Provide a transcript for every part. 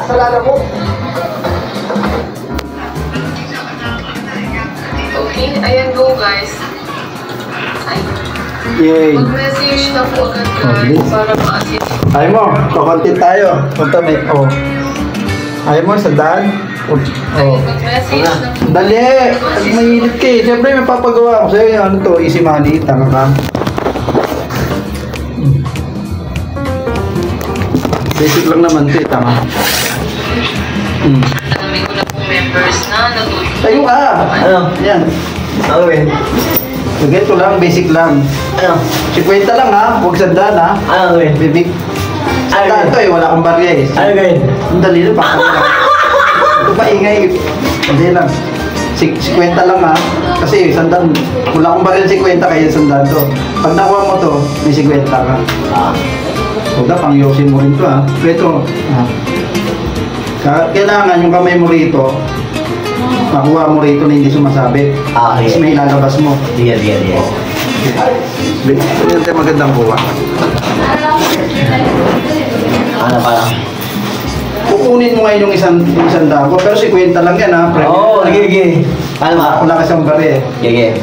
kasalanan mo. Okay, ayan go guys. Ay, Yay. mag-message na po agad guys para ma-assist. Ayaw mo, kukontent tayo. Punta may, oh. Ayaw mo, sandaan. Oh. Mag-message na po. Dali! Mainit ka eh. Siyempre may papagawa ko sa'yo. Ano to? Easy money. Tanga ka. Basic lang naman ito eh. Tanga. Namin ko na po members na natulog. Tayo ka! Ano? Yan. Ano ba yun? Ganito lang, basic lang. Ano? 50 lang ha. Huwag sandaan ha. Ano ba yun? Bibig. Sandaan to eh. Wala akong barya eh. Ano ba yun? Ang dali lang. Ito paingay. Hindi lang. 50 lang ha. Kasi sandaan. Wala akong barya 50 kaya sandaan to. Pag nakuha mo to, may 50 ka. Ah. Huwag na, pangyosin mo rin to ha. Pero ito, kailangan yung kamay mo rito, makuha mo rito na hindi sumasabit. Ah, okay. Tapos may ilalabas mo. Sige. Yan tayo magandang kuha. Ano pala? Kukunin mo ngayon yung isang dako, pero 50 lang yan ha. Oo, sige. Ano ba? Wala kasang bari eh. Sige.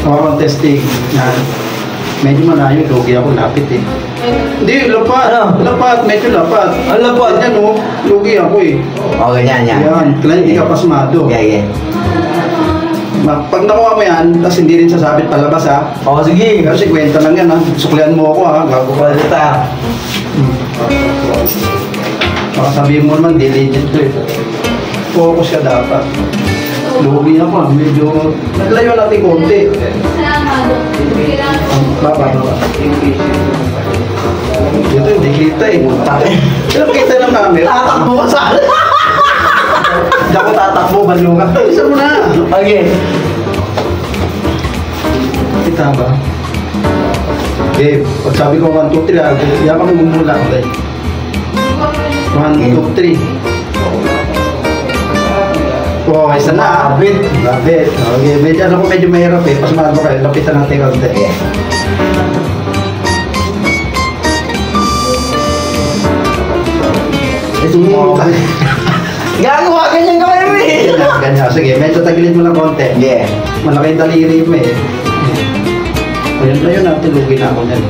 Parang testing. Yan. Medyo malayo, lugi ako, lapit eh. Hindi, lapat. Ano? Lapat, medyo lapat. Ano lapat? Yan o, lugi ako eh. Okay, yan. Yan, kailangan hindi ka pasmado. Sige. Pag nakuha mo yan, tapos hindi rin sasabit palabas ha. Oo, sige. Pero 50 lang yan ha. Suklihan mo ako ha. Gago ka. Pwede ta. Baka sabihin mo naman, diligent to eh. Focus ka dapat. Lugi ako ha. Medyo, naglayo natin konti. Baba. Dito hindi kita eh. Pero kita ng camera. Tatakbo ka sana. Hindi ako tatakbo, banlo ka. Isa mo na. Okay. Kita ba? Okay, pag sabi ko 1, 2, 3, yan kami mumula. Okay. 1, 2, 3. Oh, isa na. Lapit. Okay, medyo mahirap eh. Pasmado kayo. Lapitan natin konti. Okay. Gagawa ganyan gawin mo eh. Ganyan. Sige, medyo tagilid mo lang konti. Yeah. Malaki yung daliri mo eh. Ayun natin. Lugi na ako yan.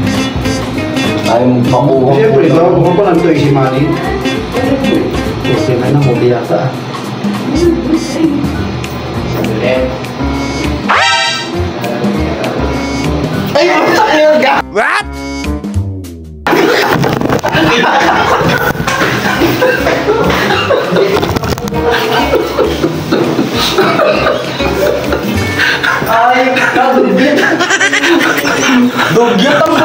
Ay, makuha. Siyempre, bago ko pa lang ito, easy money. Okay na nang huli yata. Ay, matakil ka! What? Ay, kadugyot! Dugyot ang...